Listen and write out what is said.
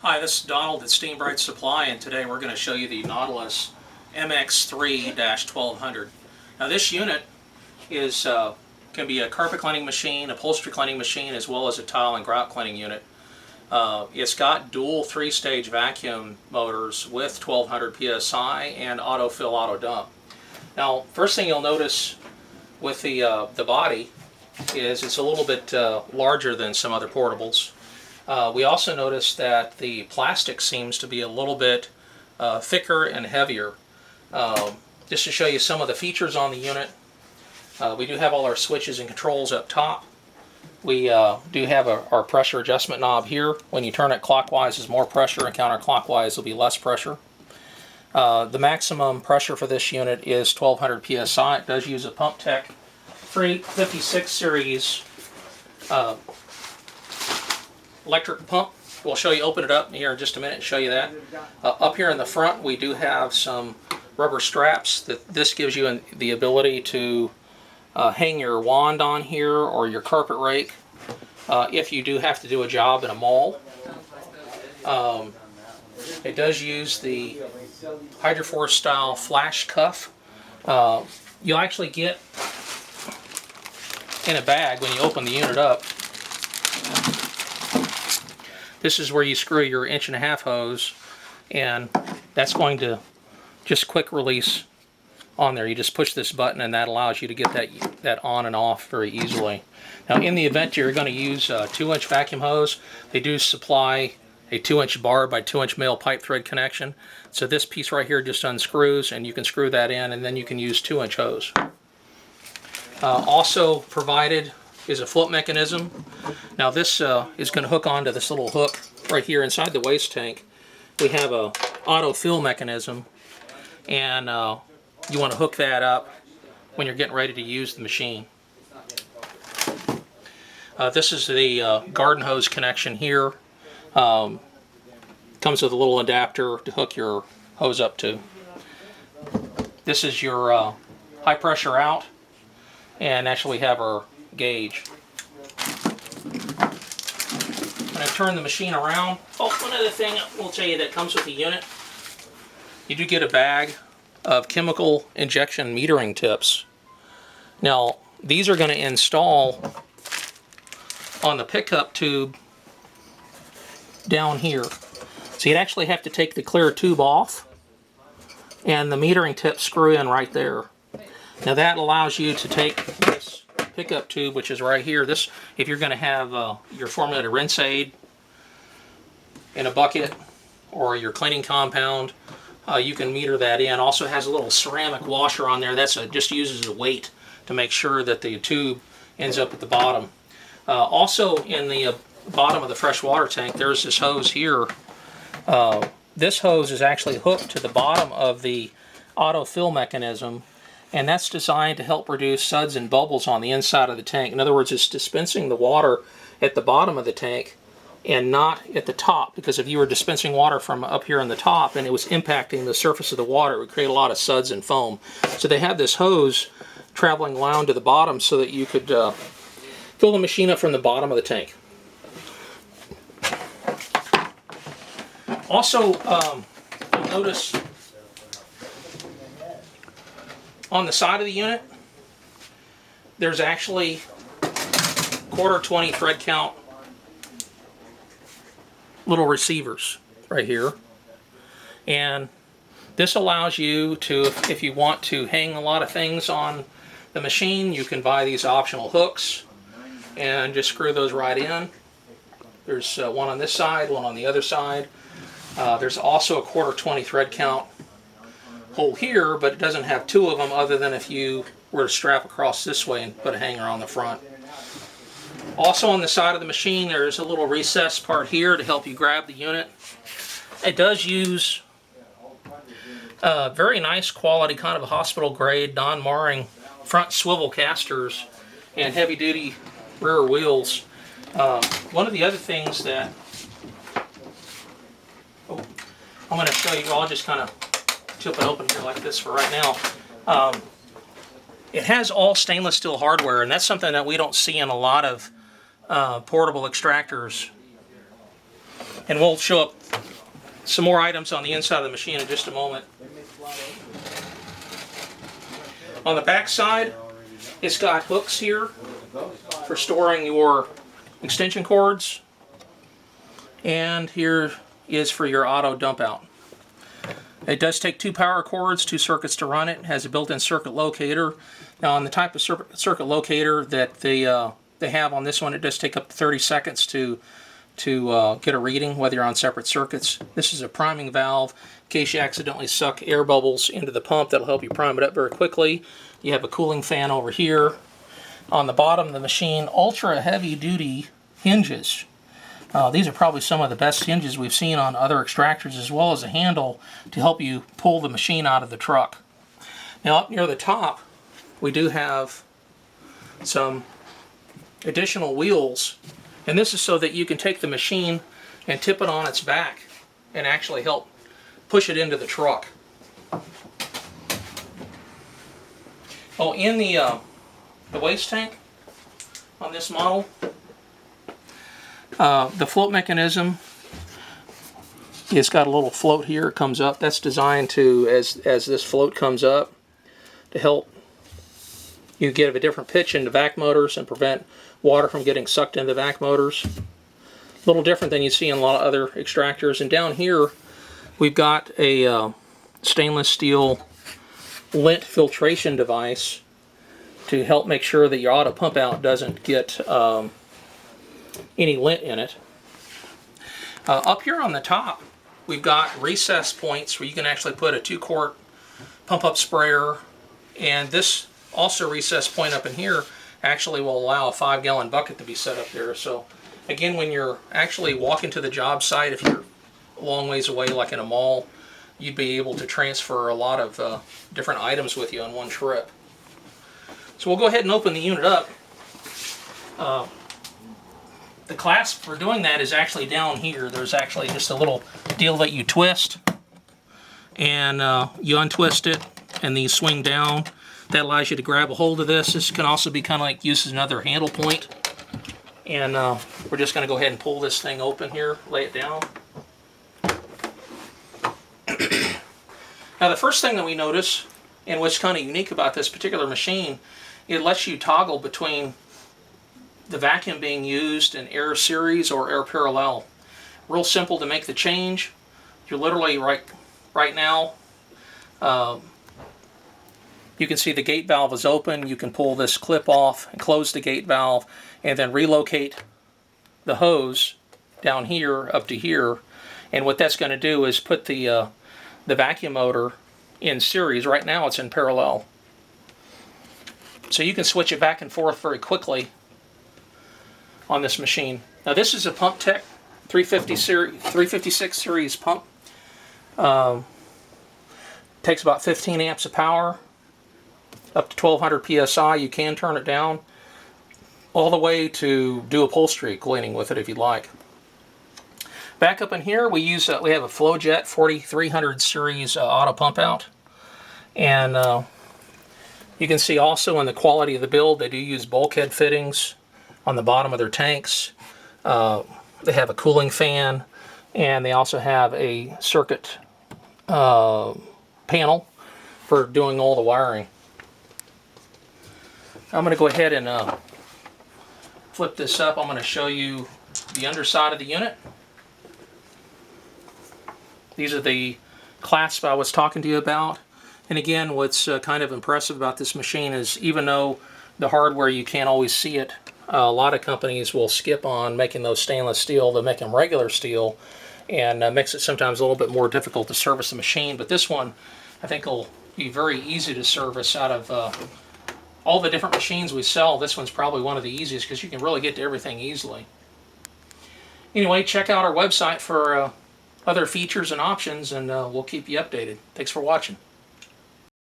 Hi, this is Donald at Steam Bright Supply, and today we're going to show you the Nautilus MX3-1200. Now this unit is can be a carpet cleaning machine, upholstery cleaning machine, as well as a tile and grout cleaning unit. It's got dual 3-stage vacuum motors with 1200 psi and autofill auto dump. Now, first thing you'll notice with the body is it's a little bit larger than some other portables. We also noticed that the plastic seems to be a little bit thicker and heavier. Just to show you some of the features on the unit, we do have all our switches and controls up top. We do have our pressure adjustment knob here. When you turn it clockwise is more pressure, and counterclockwise will be less pressure. The maximum pressure for this unit is 1200 psi. It does use a PumpTech 56 series electric pump. We'll show you, open it up here in just a minute and show you that. Up here in the front we do have some rubber straps. This gives you the ability to hang your wand on here or your carpet rake if you do have to do a job in a mall. It does use the Hydroforce style flash cuff. You'll actually get in a bag when you open the unit up. This is where you screw your 1.5" hose, and that's going to just quick release on there. You just push this button and that allows you to get that on and off very easily. Now in the event you're going to use a 2-inch vacuum hose, they do supply a 2-inch bar by 2-inch male pipe thread connection. So this piece right here just unscrews and you can screw that in, and then you can use 2-inch hose. Also provided is a float mechanism. Now this is going to hook onto this little hook right here inside the waste tank. We have a autofill mechanism, and you want to hook that up when you're getting ready to use the machine. This is the garden hose connection here. Comes with a little adapter to hook your hose up to. This is your high pressure out, and actually we have our gauge. When I turn the machine around, one other thing we'll tell you that comes with the unit, you do get a bag of chemical injection metering tips. Now these are going to install on the pickup tube down here. So you'd actually have to take the clear tube off and the metering tips screw in right there. Now that allows you to take this pickup tube, which is right here. This, if you're going to have your formulated rinse aid in a bucket or your cleaning compound, you can meter that in. Also has a little ceramic washer on there. That's just uses a weight to make sure that the tube ends up at the bottom. Also in the bottom of the fresh water tank, there's this hose here. This hose is actually hooked to the bottom of the autofill mechanism, and that's designed to help reduce suds and bubbles on the inside of the tank. In other words, it's dispensing the water at the bottom of the tank and not at the top, because if you were dispensing water from up here on the top and it was impacting the surface of the water, it would create a lot of suds and foam. So they have this hose traveling down to the bottom so that you could fill the machine up from the bottom of the tank. Also, you'll notice on the side of the unit, there's actually 1/4 thread count little receivers right here. And this allows you to, if you want to hang a lot of things on the machine, you can buy these optional hooks and just screw those right in. There's one on this side, one on the other side. There's also a 1/4 thread count hole here, but it doesn't have 2 of them, other than if you were to strap across this way and put a hanger on the front. Also on the side of the machine, there's a little recess part here to help you grab the unit. It does use very nice quality, kind of a hospital grade, non-marring front swivel casters and heavy duty rear wheels. One of the other things that I'm going to show you, I'll just kind of tip it open here like this for right now. It has all stainless steel hardware, and that's something that we don't see in a lot of portable extractors. And we'll show up some more items on the inside of the machine in just a moment. On the back side, it's got hooks here for storing your extension cords, and here is for your auto dump out. It does take 2 power cords, 2 circuits to run it. It has a built-in circuit locator. Now on the type of circuit locator that they have on this one, it does take up to 30 seconds to get a reading, whether you're on separate circuits. This is a priming valve in case you accidentally suck air bubbles into the pump. That'll help you prime it up very quickly. You have a cooling fan over here. On the bottom of the machine, ultra heavy duty hinges. These are probably some of the best hinges we've seen on other extractors, as well as a handle to help you pull the machine out of the truck. Now up near the top, we do have some additional wheels, and this is so that you can take the machine and tip it on its back and actually help push it into the truck. Oh, in the waste tank on this model, the float mechanism, it's got a little float here. It comes up. That's designed to, as this float comes up, to help you get a different pitch into vac motors and prevent water from getting sucked into the vac motors. A little different than you see in a lot of other extractors. And down here, we've got a stainless steel lint filtration device to help make sure that your auto pump out doesn't get any lint in it. Up here on the top, we've got recess points where you can actually put a 2-quart pump up sprayer, and this also recess point up in here actually will allow a 5-gallon bucket to be set up there. So again, when you're actually walking to the job site, if you're a long ways away like in a mall, you'd be able to transfer a lot of different items with you on one trip. So we'll go ahead and open the unit up. The clasp for doing that is actually down here. There's actually just a little deal that you twist, and you untwist it, and these swing down. That allows you to grab a hold of this. This can also be kind of like used as another handle point. And we're just going to go ahead and pull this thing open here, lay it down. Now the first thing that we notice, and what's kind of unique about this particular machine, it lets you toggle between the vacuum being used in air series or air parallel. Real simple to make the change. You're literally right now, you can see the gate valve is open. You can pull this clip off and close the gate valve, and then relocate the hose down here up to here. And what that's going to do is put the vacuum motor in series. Right now it's in parallel. So you can switch it back and forth very quickly on this machine. Now this is a PumpTech 356 series pump. Takes about 15 amps of power, up to 1200 psi. You can turn it down all the way to do upholstery cleaning with it if you'd like. Back up in here, we have a FlowJet 4300 series auto pump out, and you can see also in the quality of the build, they do use bulkhead fittings on the bottom of their tanks. They have a cooling fan, and they also have a circuit panel for doing all the wiring. I'm going to go ahead and flip this up. I'm going to show you the underside of the unit. These are the clasps I was talking to you about. And again, what's kind of impressive about this machine is, even though the hardware you can't always see it, a lot of companies will skip on making those stainless steel. They'll make them regular steel, and makes it sometimes a little bit more difficult to service the machine. But this one, I think, will be very easy to service. Out of all the different machines we sell, this one's probably one of the easiest because you can really get to everything easily. Anyway, check out our website for other features and options, and we'll keep you updated. Thanks for watching.